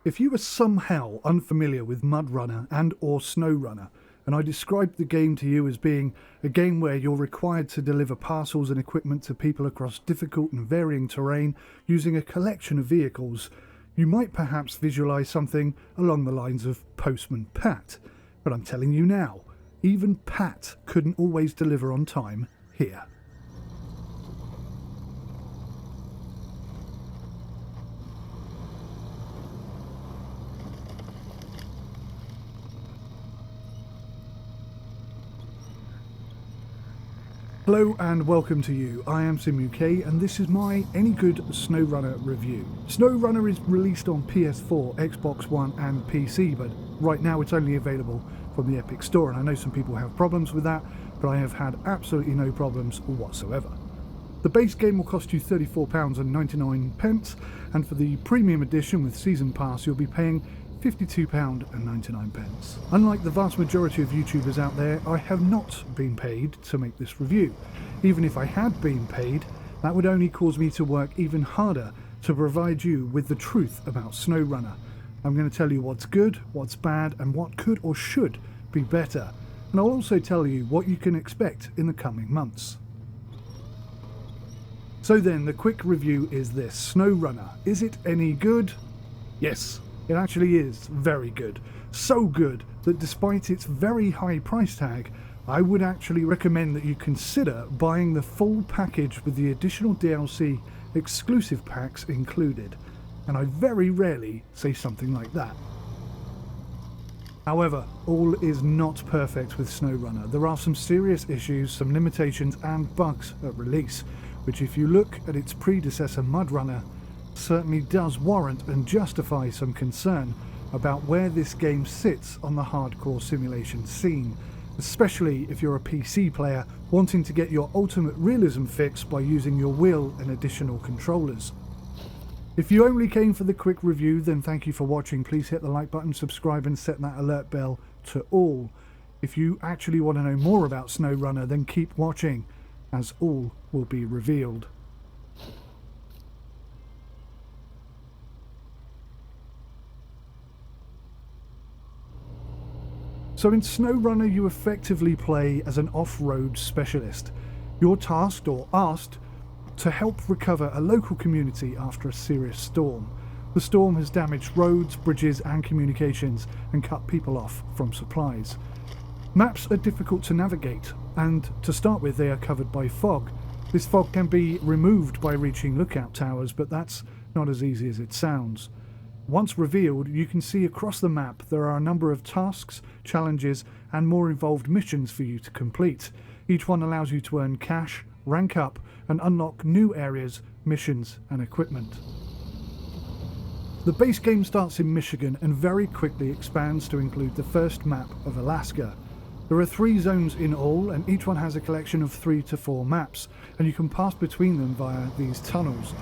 If you are somehow unfamiliar with MudRunner and or SnowRunner, and I described the game to you as being a game where you're required to deliver parcels and equipment to people across difficult and varying terrain using a collection of vehicles, you might perhaps visualise something along the lines of Postman Pat. But I'm telling you now, even Pat couldn't always deliver on time here. Hello and welcome to you. I am SimUK and this is my Any Good SnowRunner review. SnowRunner is released on PS4, Xbox One and PC, but right now it's only available from the Epic Store, and I know some people have problems with that, but I have had absolutely no problems whatsoever. The base game will cost you £34.99, and for the premium edition with Season Pass you'll be paying £52.99. Unlike the vast majority of YouTubers out there, I have not been paid to make this review. Even if I had been paid, that would only cause me to work even harder to provide you with the truth about SnowRunner. I'm going to tell you what's good, what's bad, and what could or should be better. And I'll also tell you what you can expect in the coming months. So then, the quick review is this. SnowRunner, is it any good? Yes. It actually is very good. So good that despite its very high price tag, I would actually recommend that you consider buying the full package with the additional DLC exclusive packs included. And I very rarely say something like that. However, all is not perfect with SnowRunner. There are some serious issues, some limitations and bugs at release, which if you look at its predecessor MudRunner, certainly does warrant and justify some concern about where this game sits on the hardcore simulation scene, especially if you're a PC player wanting to get your ultimate realism fix by using your wheel and additional controllers. If you only came for the quick review, then thank you for watching. Please hit the like button, subscribe and set that alert bell to all. If you actually want to know more about SnowRunner, then keep watching, as all will be revealed. So in SnowRunner you effectively play as an off-road specialist. You're tasked or asked to help recover a local community after a serious storm. The storm has damaged roads, bridges and communications and cut people off from supplies. Maps are difficult to navigate, and to start with they are covered by fog. This fog can be removed by reaching lookout towers, but that's not as easy as it sounds. Once revealed, you can see across the map there are a number of tasks, challenges and more involved missions for you to complete. Each one allows you to earn cash, rank up and unlock new areas, missions and equipment. The base game starts in Michigan and very quickly expands to include the first map of Alaska. There are 3 zones in all, and each one has a collection of 3 to 4 maps, and you can pass between them via these tunnels.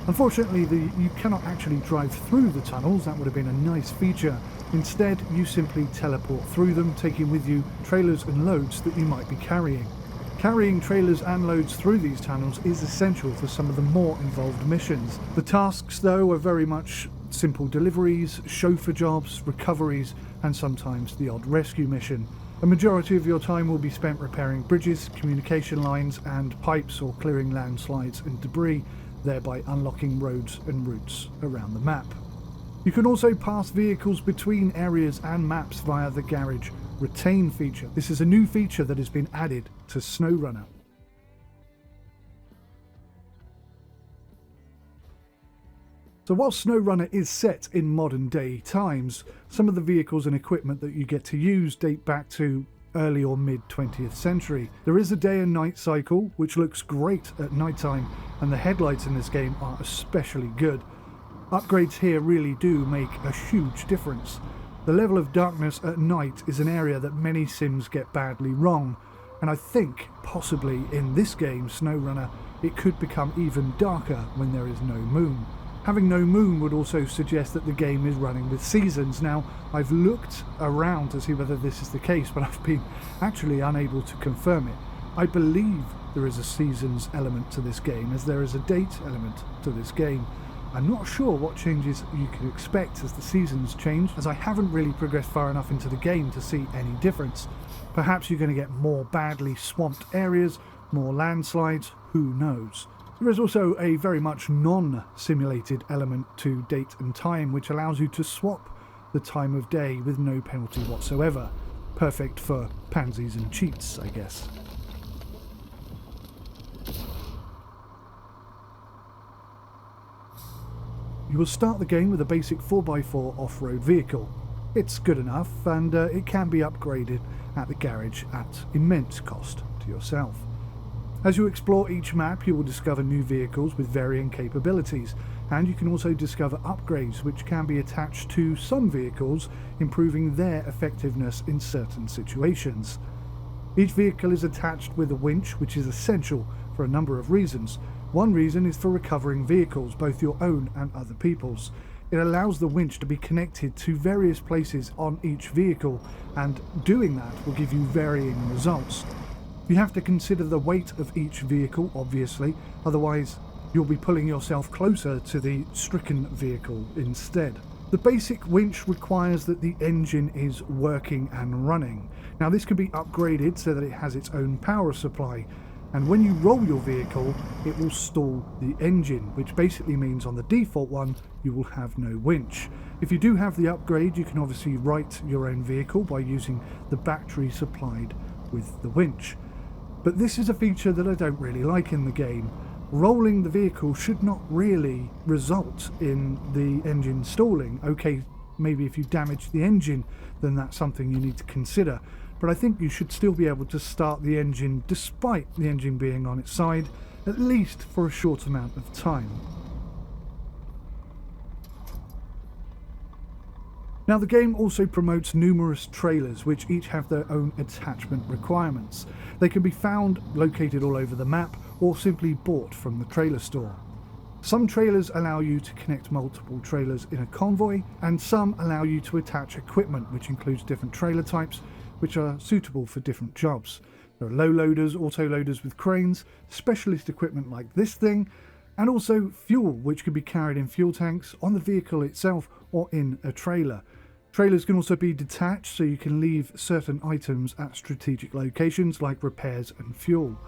Unfortunately, you cannot actually drive through the tunnels. That would have been a nice feature. Instead, you simply teleport through them, taking with you trailers and loads that you might be carrying. Carrying trailers and loads through these tunnels is essential for some of the more involved missions. The tasks, though, are very much simple deliveries, chauffeur jobs, recoveries, and sometimes the odd rescue mission. A majority of your time will be spent repairing bridges, communication lines and pipes, or clearing landslides and debris, thereby unlocking roads and routes around the map. You can also pass vehicles between areas and maps via the Garage Retain feature. This is a new feature that has been added to SnowRunner. So while SnowRunner is set in modern day times, some of the vehicles and equipment that you get to use date back to early or mid 20th century. There is a day and night cycle which looks great at night time, and the headlights in this game are especially good. Upgrades here really do make a huge difference. The level of darkness at night is an area that many sims get badly wrong, and I think possibly in this game, SnowRunner, it could become even darker when there is no moon. Having no moon would also suggest that the game is running with seasons. Now, I've looked around to see whether this is the case, but I've been actually unable to confirm it. I believe there is a seasons element to this game, as there is a date element to this game. I'm not sure what changes you could expect as the seasons change, as I haven't really progressed far enough into the game to see any difference. Perhaps you're going to get more badly swamped areas, more landslides, who knows. There is also a very much non-simulated element to date and time, which allows you to swap the time of day with no penalty whatsoever. Perfect for pansies and cheats, I guess. You will start the game with a basic 4x4 off-road vehicle. It's good enough, and it can be upgraded at the garage at immense cost to yourself. As you explore each map, you will discover new vehicles with varying capabilities, and you can also discover upgrades which can be attached to some vehicles, improving their effectiveness in certain situations. Each vehicle is attached with a winch, which is essential for a number of reasons. One reason is for recovering vehicles, both your own and other people's. It allows the winch to be connected to various places on each vehicle, and doing that will give you varying results. You have to consider the weight of each vehicle, obviously, otherwise you'll be pulling yourself closer to the stricken vehicle instead. The basic winch requires that the engine is working and running. Now this can be upgraded so that it has its own power supply, and when you roll your vehicle, it will stall the engine, which basically means on the default one, you will have no winch. If you do have the upgrade, you can obviously right your own vehicle by using the battery supplied with the winch. But this is a feature that I don't really like in the game. Rolling the vehicle should not really result in the engine stalling. Okay, maybe if you damage the engine, then that's something you need to consider. But I think you should still be able to start the engine despite the engine being on its side, at least for a short amount of time. Now the game also promotes numerous trailers which each have their own attachment requirements. They can be found located all over the map or simply bought from the trailer store. Some trailers allow you to connect multiple trailers in a convoy, and some allow you to attach equipment, which includes different trailer types which are suitable for different jobs. There are low loaders, auto loaders with cranes, specialist equipment like this thing, and also fuel which can be carried in fuel tanks on the vehicle itself or in a trailer. Trailers can also be detached, so you can leave certain items at strategic locations like repairs and fuel.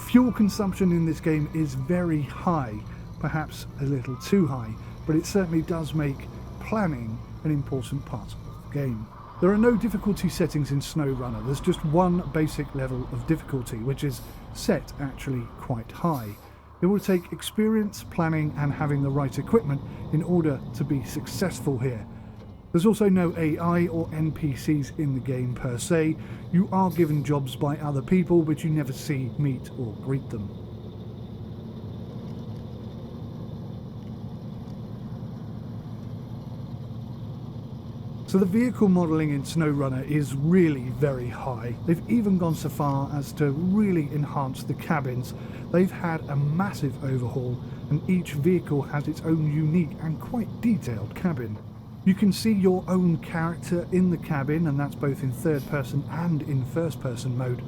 Fuel consumption in this game is very high, perhaps a little too high, but it certainly does make planning an important part of the game. There are no difficulty settings in SnowRunner. There's just one basic level of difficulty, which is set actually quite high. It will take experience, planning and having the right equipment in order to be successful here. There's also no AI or NPCs in the game per se. You are given jobs by other people, but you never see, meet or greet them. So the vehicle modelling in SnowRunner is really very high. They've even gone so far as to really enhance the cabins. They've had a massive overhaul, and each vehicle has its own unique and quite detailed cabin. You can see your own character in the cabin, and that's both in third person and in first person mode.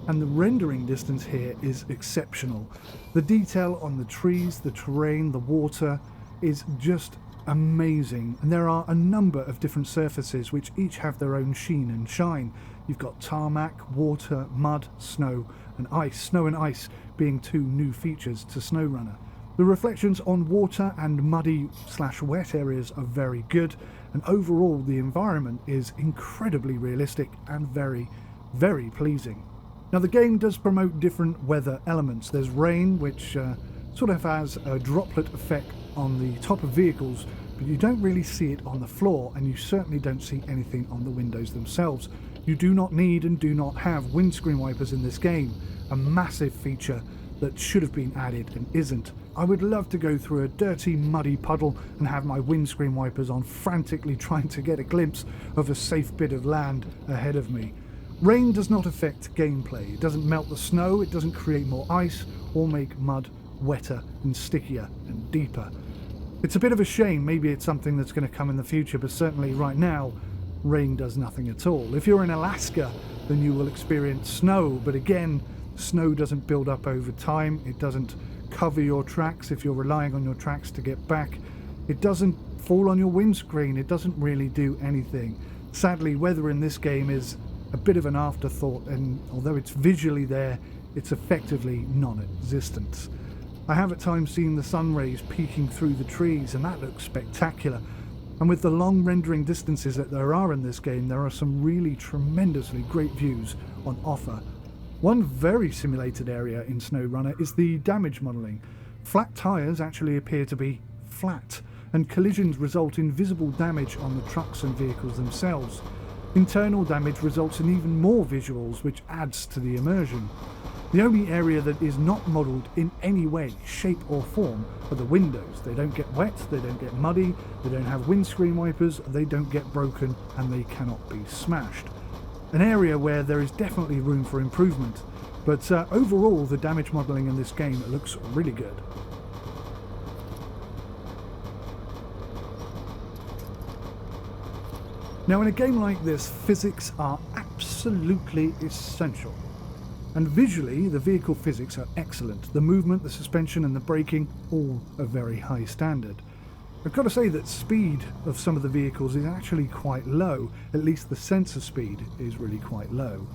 And the rendering distance here is exceptional. The detail on the trees, the terrain, the water is just amazing, and there are a number of different surfaces which each have their own sheen and shine. You've got tarmac, water, mud, snow and ice. Snow and ice being two new features to SnowRunner. The reflections on water and muddy/wet areas are very good, and overall the environment is incredibly realistic and very, very pleasing. Now the game does promote different weather elements. There's rain, which sort of has a droplet effect on the top of vehicles, but you don't really see it on the floor, and you certainly don't see anything on the windows themselves. You do not need and do not have windscreen wipers in this game, a massive feature that should have been added and isn't. I would love to go through a dirty, muddy puddle and have my windscreen wipers on, frantically trying to get a glimpse of a safe bit of land ahead of me. Rain does not affect gameplay. It doesn't melt the snow, it doesn't create more ice or make mud wetter and stickier and deeper. It's a bit of a shame. Maybe it's something that's going to come in the future, but certainly right now rain does nothing at all. If you're in Alaska, then you will experience snow, but again, snow doesn't build up over time, it doesn't cover your tracks if you're relying on your tracks to get back. It doesn't fall on your windscreen. It doesn't really do anything. Sadly, weather in this game is a bit of an afterthought, and although it's visually there, it's effectively non-existent. I have at times seen the sun rays peeking through the trees, and that looks spectacular. And with the long rendering distances that there are in this game, there are some really tremendously great views on offer. One very simulated area in SnowRunner is the damage modelling. Flat tyres actually appear to be flat, and collisions result in visible damage on the trucks and vehicles themselves. Internal damage results in even more visuals, which adds to the immersion. The only area that is not modelled in any way, shape or form are the windows. They don't get wet, they don't get muddy, they don't have windscreen wipers, they don't get broken, and they cannot be smashed. An area where there is definitely room for improvement, but overall the damage modelling in this game looks really good. Now, in a game like this, physics are absolutely essential. And visually, the vehicle physics are excellent. The movement, the suspension and the braking, all a very high standard. I've got to say that speed of some of the vehicles is actually quite low. At least the sensor speed is really quite low.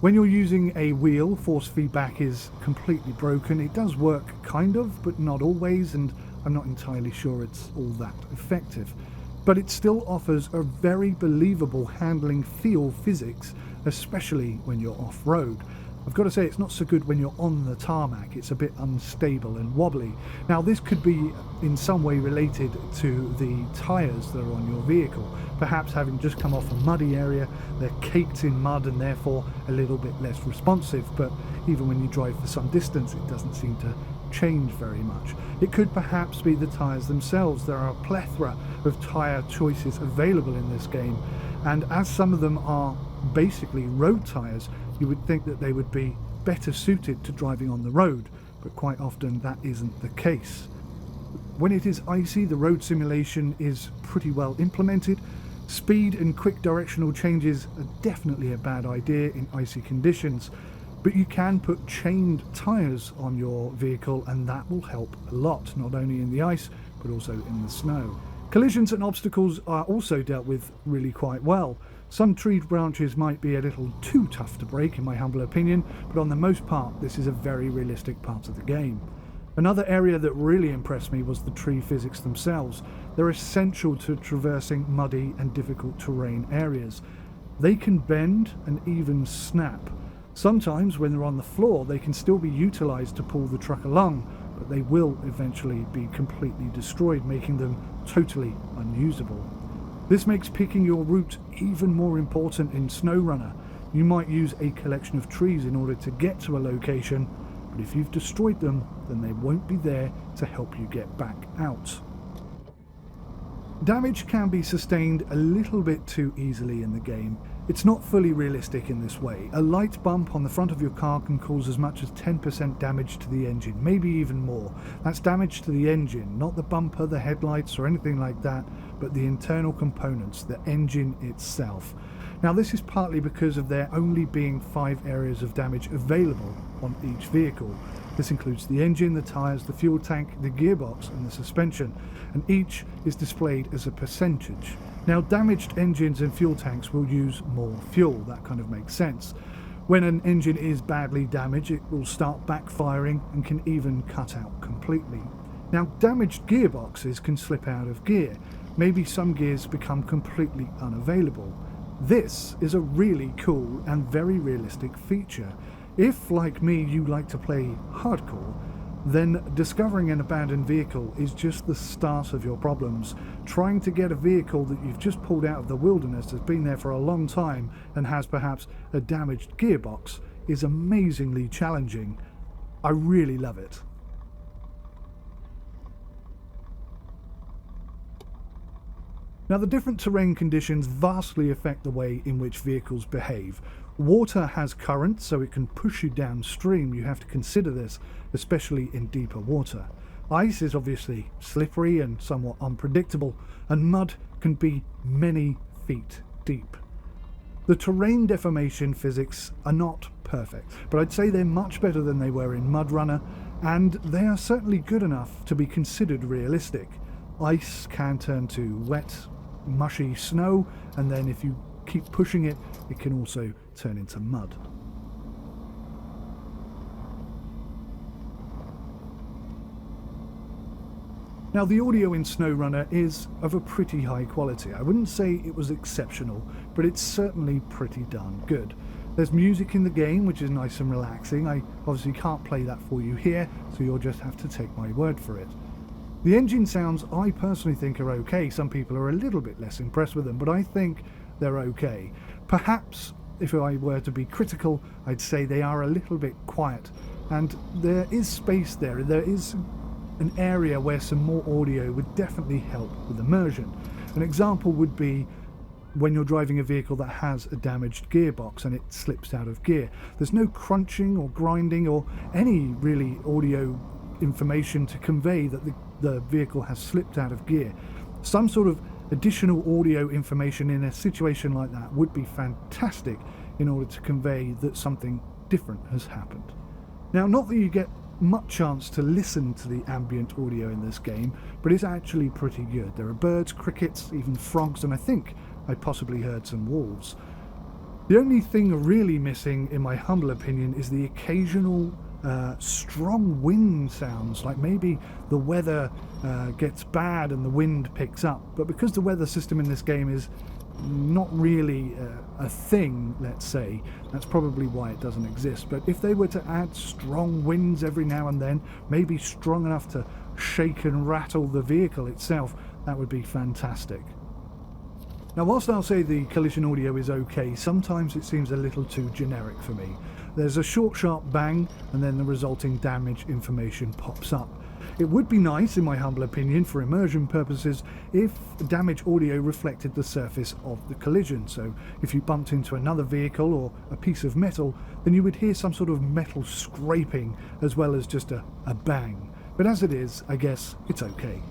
When you're using a wheel, force feedback is completely broken. It does work kind of, but not always, and I'm not entirely sure it's all that effective. But it still offers a very believable handling feel physics, especially when you're off-road. I've got to say it's not so good when you're on the tarmac. It's a bit unstable and wobbly. Now, this could be in some way related to the tyres that are on your vehicle. Perhaps having just come off a muddy area, they're caked in mud and therefore a little bit less responsive, but even when you drive for some distance it doesn't seem to change very much. It could perhaps be the tyres themselves. There are a plethora of tyre choices available in this game, and as some of them are basically road tyres, you would think that they would be better suited to driving on the road, but quite often that isn't the case. When it is icy, the road simulation is pretty well implemented. Speed and quick directional changes are definitely a bad idea in icy conditions, but you can put chained tyres on your vehicle and that will help a lot, not only in the ice but also in the snow. Collisions and obstacles are also dealt with really quite well. Some tree branches might be a little too tough to break in my humble opinion, but on the most part this is a very realistic part of the game. Another area that really impressed me was the tree physics themselves. They're essential to traversing muddy and difficult terrain areas. They can bend and even snap. Sometimes when they're on the floor they can still be utilised to pull the truck along, but they will eventually be completely destroyed, making them totally unusable. This makes picking your route even more important in SnowRunner. You might use a collection of trees in order to get to a location, but if you've destroyed them, then they won't be there to help you get back out. Damage can be sustained a little bit too easily in the game. It's not fully realistic in this way. A light bump on the front of your car can cause as much as 10% damage to the engine, maybe even more. That's damage to the engine, not the bumper, the headlights or anything like that, but the internal components, the engine itself. Now, this is partly because of there only being 5 areas of damage available on each vehicle. This includes the engine, the tyres, the fuel tank, the gearbox and the suspension, and each is displayed as a percentage. Now, damaged engines and fuel tanks will use more fuel. That kind of makes sense. When an engine is badly damaged, it will start backfiring and can even cut out completely. Now, damaged gearboxes can slip out of gear. Maybe some gears become completely unavailable. This is a really cool and very realistic feature. If, like me, you like to play hardcore, then discovering an abandoned vehicle is just the start of your problems. Trying to get a vehicle that you've just pulled out of the wilderness, has been there for a long time and has perhaps a damaged gearbox is amazingly challenging. I really love it. Now, the different terrain conditions vastly affect the way in which vehicles behave. Water has current, so it can push you downstream. You have to consider this, especially in deeper water. Ice is obviously slippery and somewhat unpredictable, and mud can be many feet deep. The terrain deformation physics are not perfect, but I'd say they're much better than they were in MudRunner, and they are certainly good enough to be considered realistic. Ice can turn to wet, mushy snow, and then if you keep pushing it, it can also turn into mud. Now, the audio in SnowRunner is of a pretty high quality. I wouldn't say it was exceptional, but it's certainly pretty darn good. There's music in the game, which is nice and relaxing. I obviously can't play that for you here, so you'll just have to take my word for it. The engine sounds, I personally think, are okay. Some people are a little bit less impressed with them, but I think they're okay. Perhaps, if I were to be critical, I'd say they are a little bit quiet, and there is space there. There is an area where some more audio would definitely help with immersion. An example would be when you're driving a vehicle that has a damaged gearbox and it slips out of gear. There's no crunching or grinding or any really audio information to convey that the vehicle has slipped out of gear. Some sort of additional audio information in a situation like that would be fantastic in order to convey that something different has happened. Now, not that you get much chance to listen to the ambient audio in this game, but it's actually pretty good. There are birds, crickets, even frogs, and I think I possibly heard some wolves. The only thing really missing, in my humble opinion, is the occasional strong wind sounds, like maybe the weather gets bad and the wind picks up. But because the weather system in this game is not really a thing, let's say, that's probably why it doesn't exist. But if they were to add strong winds every now and then, maybe strong enough to shake and rattle the vehicle itself, that would be fantastic. Now, whilst I'll say the collision audio is okay, sometimes it seems a little too generic for me. There's a short, sharp bang, and then the resulting damage information pops up. It would be nice, in my humble opinion, for immersion purposes, if damage audio reflected the surface of the collision. So if you bumped into another vehicle or a piece of metal, then you would hear some sort of metal scraping as well as just a bang. But as it is, I guess it's okay.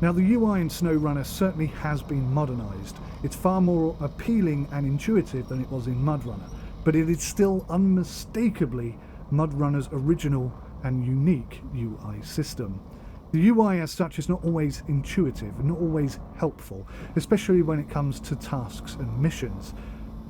Now, the UI in SnowRunner certainly has been modernised. It's far more appealing and intuitive than it was in MudRunner, but it is still unmistakably MudRunner's original and unique UI system. The UI as such is not always intuitive and not always helpful, especially when it comes to tasks and missions.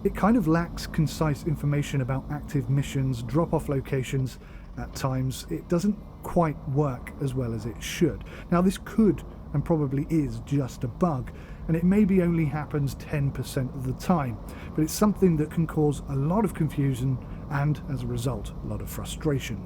It kind of lacks concise information about active missions, drop-off locations. At times, it doesn't quite work as well as it should. Now, this could and probably is just a bug, and it maybe only happens 10% of the time, but it's something that can cause a lot of confusion and, as a result, a lot of frustration.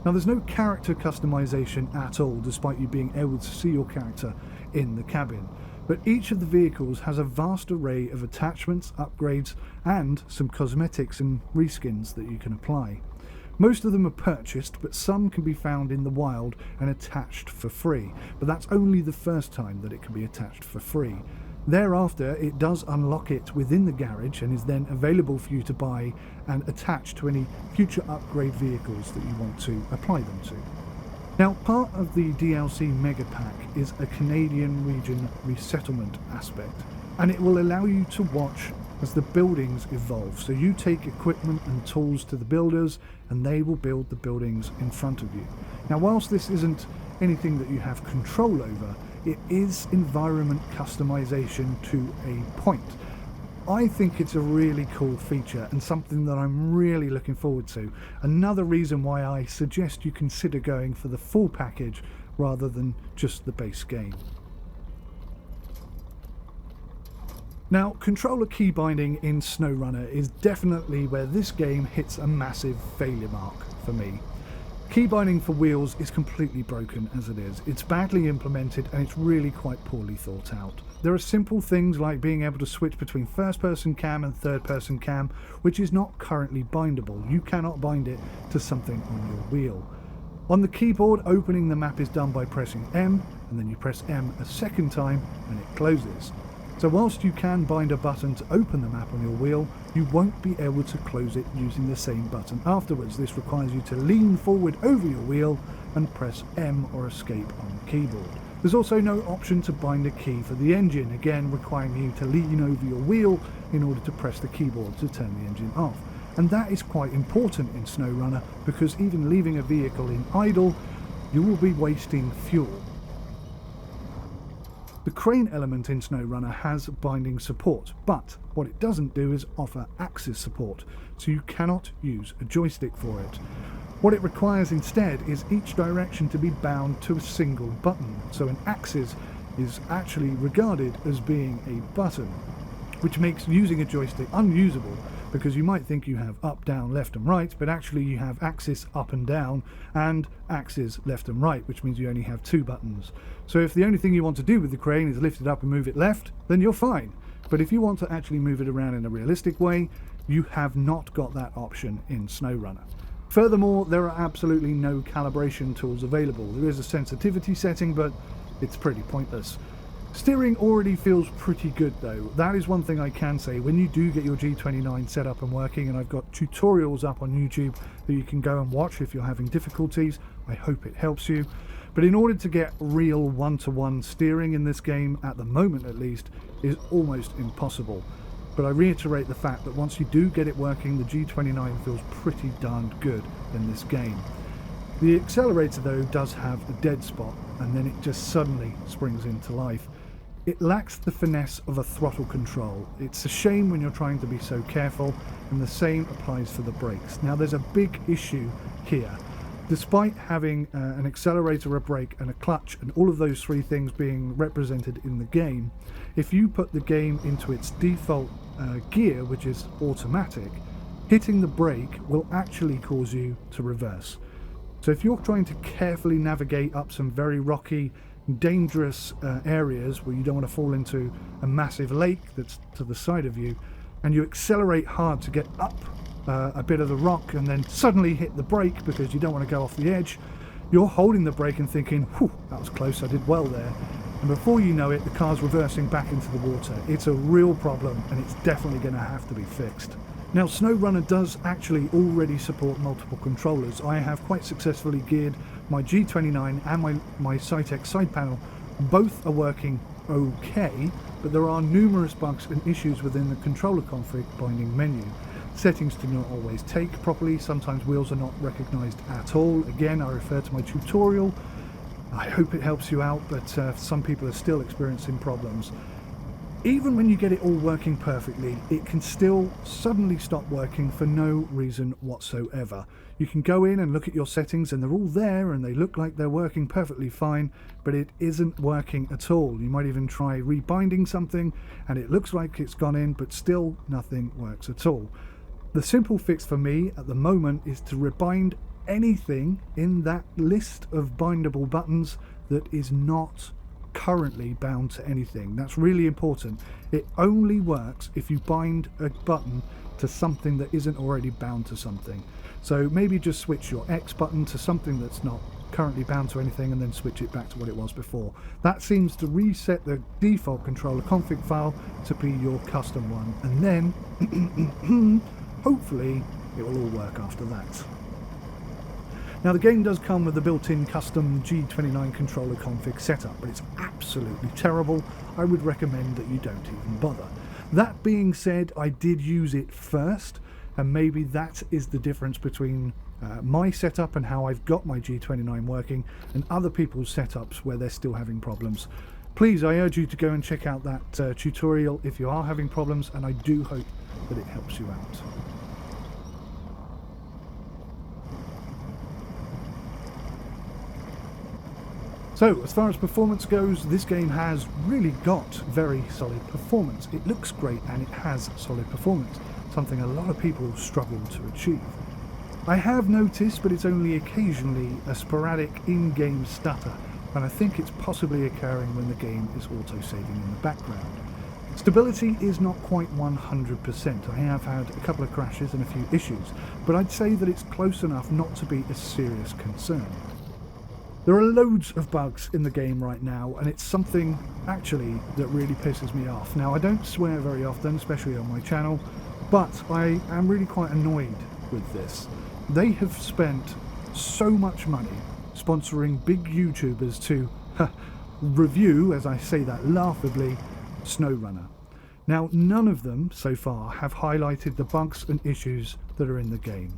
Now, there's no character customization at all, despite you being able to see your character in the cabin, but each of the vehicles has a vast array of attachments, upgrades, and some cosmetics and reskins that you can apply. Most of them are purchased, but some can be found in the wild and attached for free, but that's only the first time that it can be attached for free. Thereafter, it does unlock it within the garage and is then available for you to buy and attach to any future upgrade vehicles that you want to apply them to. Now, part of the DLC Mega Pack is a Canadian region resettlement aspect, and it will allow you to watch as the buildings evolve. So you take equipment and tools to the builders and they will build the buildings in front of you. Now, whilst this isn't anything that you have control over, it is environment customization to a point. I think it's a really cool feature and something that I'm really looking forward to. Another reason why I suggest you consider going for the full package rather than just the base game. Now, controller keybinding in SnowRunner is definitely where this game hits a massive failure mark for me. Keybinding for wheels is completely broken as it is. It's badly implemented and it's really quite poorly thought out. There are simple things like being able to switch between first-person cam and third-person cam, which is not currently bindable. You cannot bind it to something on your wheel. On the keyboard, opening the map is done by pressing M, and then you press M a second time and it closes. So whilst you can bind a button to open the map on your wheel, you won't be able to close it using the same button afterwards. This requires you to lean forward over your wheel and press M or escape on the keyboard. There's also no option to bind a key for the engine, again requiring you to lean over your wheel in order to press the keyboard to turn the engine off. And that is quite important in SnowRunner, because even leaving a vehicle in idle, you will be wasting fuel. The crane element in SnowRunner has binding support, but what it doesn't do is offer axis support, so you cannot use a joystick for it. What it requires instead is each direction to be bound to a single button, so an axis is actually regarded as being a button, which makes using a joystick unusable, because you might think you have up, down, left and right, but actually you have axis up and down and axis left and right, which means you only have 2 buttons. So if the only thing you want to do with the crane is lift it up and move it left, then you're fine. But if you want to actually move it around in a realistic way, you have not got that option in SnowRunner. Furthermore, there are absolutely no calibration tools available. There is a sensitivity setting, but it's pretty pointless. Steering already feels pretty good though. That is one thing I can say. When you do get your G29 set up and working, and I've got tutorials up on YouTube that you can go and watch if you're having difficulties, I hope it helps you. But in order to get real one-to-one steering in this game, at the moment at least, is almost impossible. But I reiterate the fact that once you do get it working, the G29 feels pretty darn good in this game. The accelerator though does have a dead spot, and then it just suddenly springs into life. It lacks the finesse of a throttle control. It's a shame when you're trying to be so careful, and the same applies for the brakes. Now there's a big issue here. Despite having an accelerator, a brake and a clutch, and all of those 3 things being represented in the game, if you put the game into its default gear, which is automatic, hitting the brake will actually cause you to reverse. So if you're trying to carefully navigate up some very rocky, dangerous areas where you don't want to fall into a massive lake that's to the side of you, and you accelerate hard to get up a bit of the rock and then suddenly hit the brake because you don't want to go off the edge, you're holding the brake and thinking, whew, that was close, I did well there. And before you know it, the car's reversing back into the water. It's a real problem, and it's definitely going to have to be fixed. Now, SnowRunner does actually already support multiple controllers. I have quite successfully geared my G29 and my Cytec side panel. Both are working okay, but there are numerous bugs and issues within the controller config binding menu. Settings do not always take properly. Sometimes wheels are not recognized at all. Again, I refer to my tutorial. I hope it helps you out, but some people are still experiencing problems. Even when you get it all working perfectly, it can still suddenly stop working for no reason whatsoever. You can go in and look at your settings and they're all there and they look like they're working perfectly fine, but it isn't working at all. You might even try rebinding something and it looks like it's gone in, but still nothing works at all. The simple fix for me at the moment is to rebind anything in that list of bindable buttons that is not currently bound to anything. That's really important. It only works if you bind a button to something that isn't already bound to something. So maybe just switch your X button to something that's not currently bound to anything and then switch it back to what it was before. That seems to reset the default controller config file to be your custom one, and then hopefully it will all work after that. Now the game does come with a built-in custom G29 controller config setup, but it's absolutely terrible. I would recommend that you don't even bother. That being said, I did use it first, and maybe that is the difference between my setup and how I've got my G29 working and other people's setups where they're still having problems. Please, I urge you to go and check out that tutorial if you are having problems, and I do hope that it helps you out. So, as far as performance goes, this game has really got very solid performance. It looks great and it has solid performance, something a lot of people struggle to achieve. I have noticed, but it's only occasionally, a sporadic in-game stutter, and I think it's possibly occurring when the game is auto-saving in the background. Stability is not quite 100%. I have had a couple of crashes and a few issues, but I'd say that it's close enough not to be a serious concern. There are loads of bugs in the game right now, and it's something actually that really pisses me off. Now, I don't swear very often, especially on my channel, but I am really quite annoyed with this. They have spent so much money sponsoring big YouTubers to review, as I say that laughably, SnowRunner. Now, none of them so far have highlighted the bugs and issues that are in the game.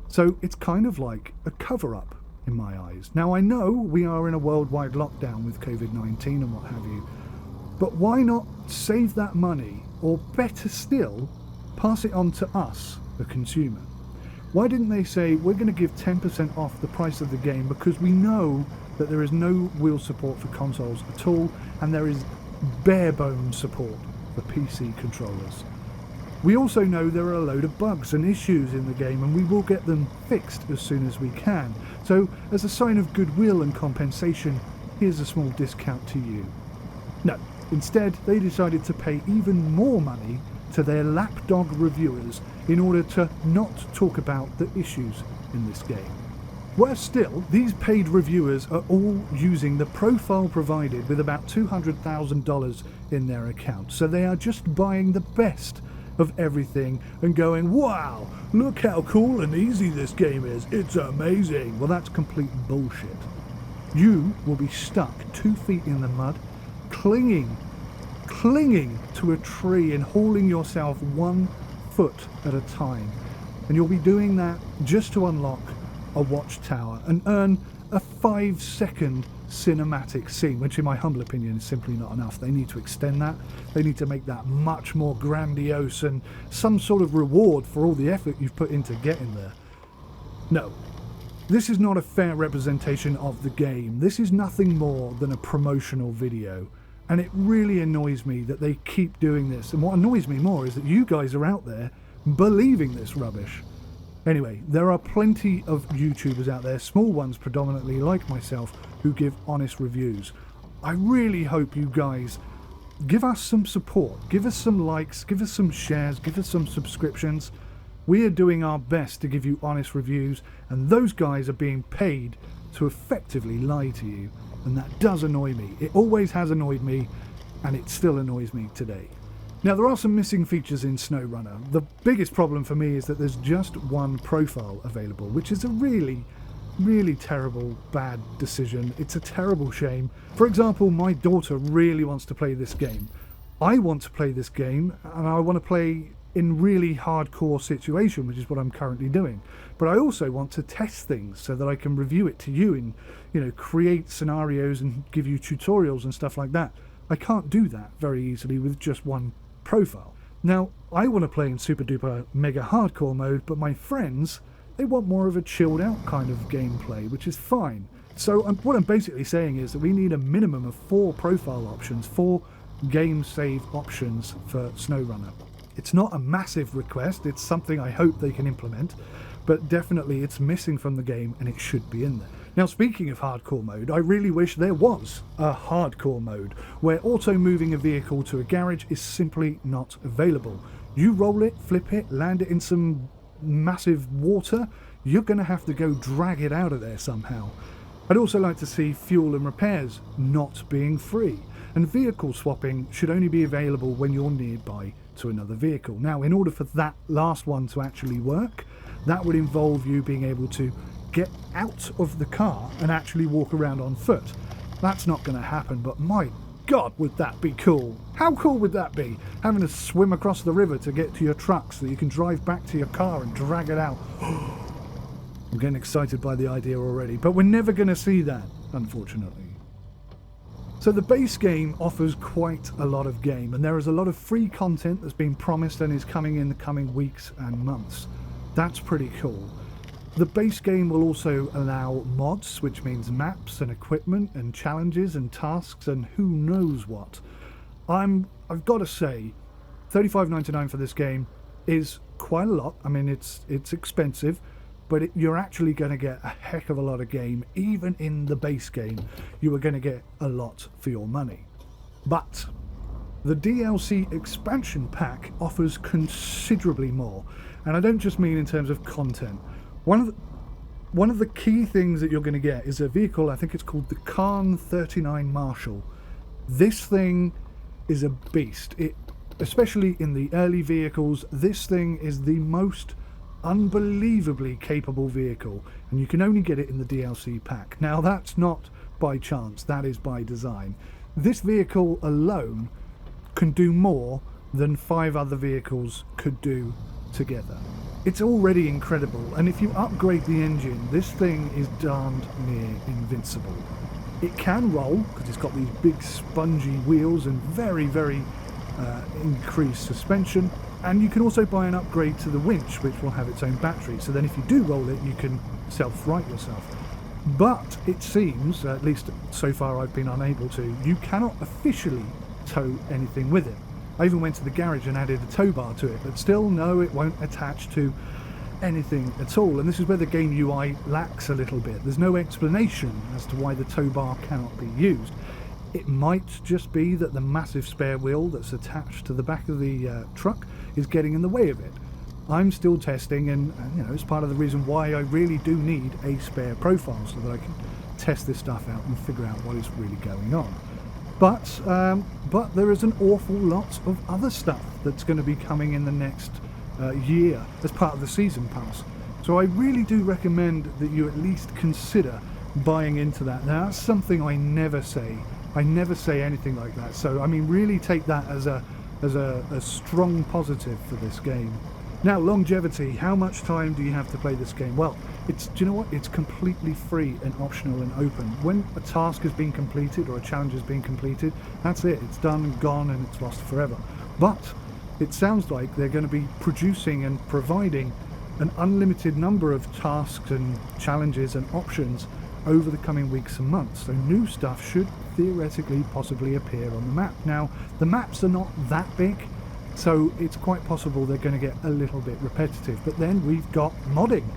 So it's kind of like a cover-up in my eyes. Now, I know we are in a worldwide lockdown with COVID-19 and what have you, but why not save that money, or better still, pass it on to us, the consumer? Why didn't they say, we're going to give 10% off the price of the game because we know that there is no wheel support for consoles at all, and there is bare bones support for PC controllers. We also know there are a load of bugs and issues in the game, and we will get them fixed as soon as we can. So, as a sign of goodwill and compensation, here's a small discount to you. No, instead they decided to pay even more money to their lapdog reviewers in order to not talk about the issues in this game. Worse still, these paid reviewers are all using the profile provided with about $200,000 in their account, so they are just buying the best of everything and going, wow, look how cool and easy this game is, it's amazing. Well, that's complete bullshit. You will be stuck 2 feet in the mud, clinging to a tree and hauling yourself 1 foot at a time. And you'll be doing that just to unlock a watchtower and earn a 5-second cinematic scene, which in my humble opinion is simply not enough. They need to extend that. They need to make that much more grandiose and some sort of reward for all the effort you've put into getting there. No, this is not a fair representation of the game. This is nothing more than a promotional video. And it really annoys me that they keep doing this. And what annoys me more is that you guys are out there believing this rubbish. Anyway, there are plenty of YouTubers out there, small ones predominantly like myself, who give honest reviews. I really hope you guys give us some support, give us some likes, give us some shares, give us some subscriptions. We are doing our best to give you honest reviews, and those guys are being paid to effectively lie to you. And that does annoy me. It always has annoyed me, and it still annoys me today. Now, there are some missing features in SnowRunner. The biggest problem for me is that there's just one profile available, which is a really terrible, bad decision. It's a terrible shame. For example, my daughter really wants to play this game. I want to play this game, and I want to play in really hardcore situation, which is what I'm currently doing. But I also want to test things so that I can review it to you and, create scenarios and give you tutorials and stuff like that. I can't do that very easily with just one profile. Now, I want to play in super duper mega hardcore mode, but my friends, they want more of a chilled out kind of gameplay, which is fine. So what I'm basically saying is that we need a minimum of 4 profile options, 4 game save options for SnowRunner. It's not a massive request, it's something I hope they can implement, but definitely it's missing from the game and it should be in there. Now, speaking of hardcore mode, I really wish there was a hardcore mode where auto-moving a vehicle to a garage is simply not available. You roll it, flip it, land it in some massive water, you're going to have to go drag it out of there somehow. I'd also like to see fuel and repairs not being free, and vehicle swapping should only be available when you're nearby to another vehicle. Now, in order for that last one to actually work, that would involve you being able to get out of the car and actually walk around on foot. That's not going to happen, but my God, would that be cool? How cool would that be? Having to swim across the river to get to your truck so that you can drive back to your car and drag it out. I'm getting excited by the idea already, but we're never going to see that, unfortunately. So the base game offers quite a lot of game, and there is a lot of free content that's been promised and is coming in the coming weeks and months. That's pretty cool. The base game will also allow mods, which means maps and equipment and challenges and tasks and who knows what. I've got to say, $35.99 for this game is quite a lot. I mean, it's expensive, but you're actually going to get a heck of a lot of game. Even in the base game, you are going to get a lot for your money. But the DLC expansion pack offers considerably more, and I don't just mean in terms of content. One of the key things that you're going to get is a vehicle, I think it's called the Khan 39 Marshall. This thing is a beast. Especially in the early vehicles, this thing is the most unbelievably capable vehicle, and you can only get it in the DLC pack. Now, that's not by chance, that is by design. This vehicle alone can do more than 5 other vehicles could do together. It's already incredible, and if you upgrade the engine, this thing is darned near invincible. It can roll, because it's got these big spongy wheels and very, very increased suspension, and you can also buy an upgrade to the winch, which will have its own battery, so then if you do roll it, you can self-right yourself. But it seems, at least so far I've been unable to, you cannot officially tow anything with it. I even went to the garage and added a tow bar to it, but still no, it won't attach to anything at all. And this is where the game UI lacks a little bit. There's no explanation as to why the tow bar cannot be used. It might just be that the massive spare wheel that's attached to the back of the truck is getting in the way of it. I'm still testing, and it's part of the reason why I really do need a spare profile so that I can test this stuff out and figure out what is really going on. But there is an awful lot of other stuff that's going to be coming in the next year as part of the season pass. So I really do recommend that you at least consider buying into that. Now that's something I never say. I never say anything like that. So I mean, really take that as a strong positive for this game. Now, longevity. How much time do you have to play this game? Well, do you know what? It's completely free and optional and open. When a task has been completed or a challenge has been completed, that's it. It's done and gone and it's lost forever. But it sounds like they're going to be producing and providing an unlimited number of tasks and challenges and options over the coming weeks and months. So new stuff should theoretically possibly appear on the map. Now, the maps are not that big, so it's quite possible they're going to get a little bit repetitive. But then we've got modding.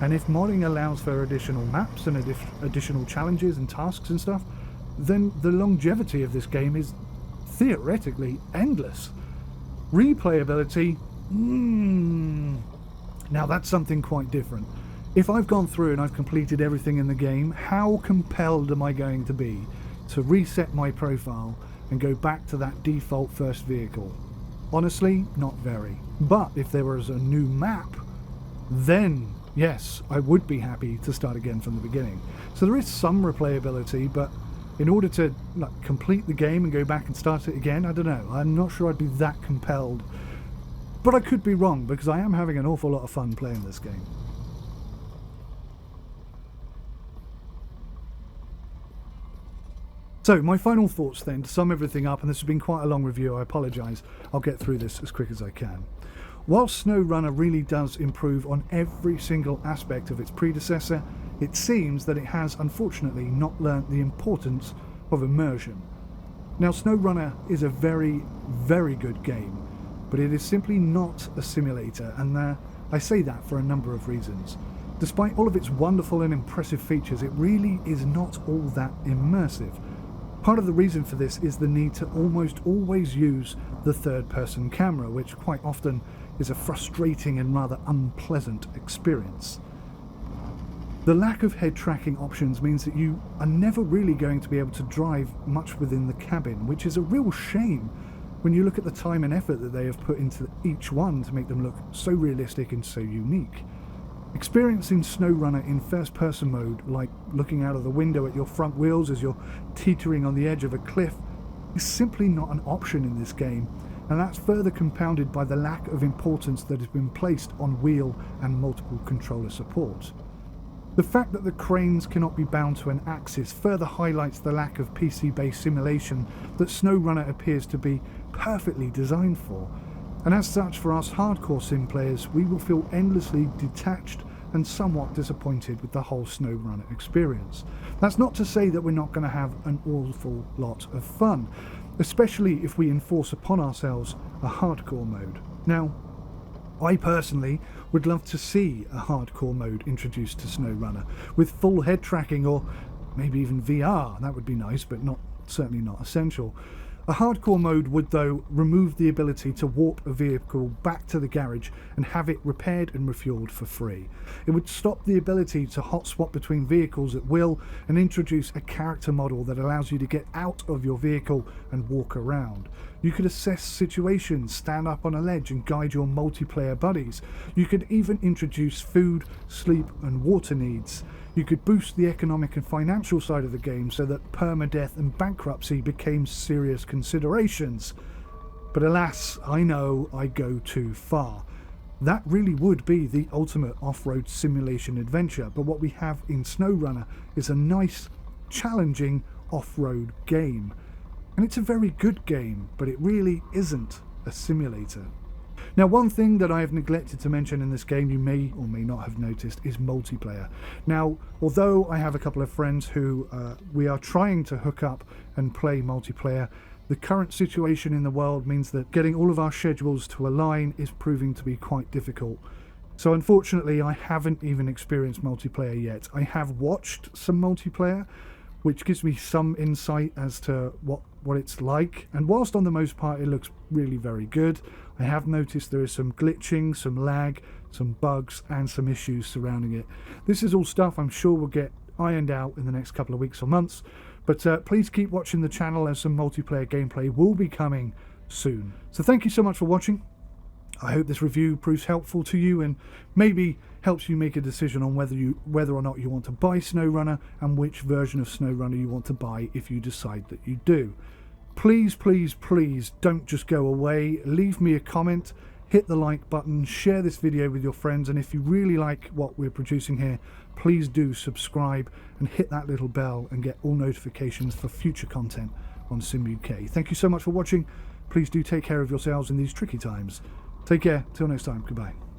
And if modding allows for additional maps and additional challenges and tasks and stuff, then the longevity of this game is theoretically endless. Replayability, now that's something quite different. If I've gone through and I've completed everything in the game, how compelled am I going to be to reset my profile and go back to that default first vehicle? Honestly, not very. But if there was a new map, then yes, I would be happy to start again from the beginning. So there is some replayability, but in order to complete the game and go back and start it again, I don't know. I'm not sure I'd be that compelled. But I could be wrong, because I am having an awful lot of fun playing this game. So, my final thoughts then, to sum everything up, and this has been quite a long review, I apologise. I'll get through this as quick as I can. Whilst SnowRunner really does improve on every single aspect of its predecessor, it seems that it has unfortunately not learnt the importance of immersion. Now, SnowRunner is a very, very good game, but it is simply not a simulator, and I say that for a number of reasons. Despite all of its wonderful and impressive features, it really is not all that immersive. Part of the reason for this is the need to almost always use the third-person camera, which quite often is a frustrating and rather unpleasant experience. The lack of head tracking options means that you are never really going to be able to drive much within the cabin, which is a real shame when you look at the time and effort that they have put into each one to make them look so realistic and so unique. Experiencing SnowRunner in first-person mode, like looking out of the window at your front wheels as you're teetering on the edge of a cliff, is simply not an option in this game, and that's further compounded by the lack of importance that has been placed on wheel and multiple controller support. The fact that the cranes cannot be bound to an axis further highlights the lack of PC-based simulation that SnowRunner appears to be perfectly designed for. And as such, for us hardcore sim players, we will feel endlessly detached and somewhat disappointed with the whole SnowRunner experience. That's not to say that we're not going to have an awful lot of fun, especially if we enforce upon ourselves a hardcore mode. Now, I personally would love to see a hardcore mode introduced to SnowRunner, with full head tracking or maybe even VR. That would be nice, but certainly not essential. A hardcore mode would, though, remove the ability to warp a vehicle back to the garage and have it repaired and refueled for free. It would stop the ability to hot swap between vehicles at will and introduce a character model that allows you to get out of your vehicle and walk around. You could assess situations, stand up on a ledge and guide your multiplayer buddies. You could even introduce food, sleep and water needs. You could boost the economic and financial side of the game so that permadeath and bankruptcy became serious considerations. But alas, I know I go too far. That really would be the ultimate off-road simulation adventure, but what we have in SnowRunner is a nice, challenging off-road game. And it's a very good game, but it really isn't a simulator. Now, one thing that I have neglected to mention in this game, you may or may not have noticed, is multiplayer. Now, although I have a couple of friends who we are trying to hook up and play multiplayer, the current situation in the world means that getting all of our schedules to align is proving to be quite difficult. So unfortunately, I haven't even experienced multiplayer yet. I have watched some multiplayer, which gives me some insight as to what it's like. And whilst on the most part it looks really very good, I have noticed there is some glitching, some lag, some bugs, and some issues surrounding it. This is all stuff I'm sure will get ironed out in the next couple of weeks or months. But please keep watching the channel, as some multiplayer gameplay will be coming soon. So thank you so much for watching. I hope this review proves helpful to you and maybe helps you make a decision on whether or not you want to buy SnowRunner and which version of SnowRunner you want to buy if you decide that you do. Please, please, please don't just go away. Leave me a comment, hit the like button, share this video with your friends, and if you really like what we're producing here, please do subscribe and hit that little bell and get all notifications for future content on Sim UK. Thank you so much for watching. Please do take care of yourselves in these tricky times. Take care. Till next time. Goodbye.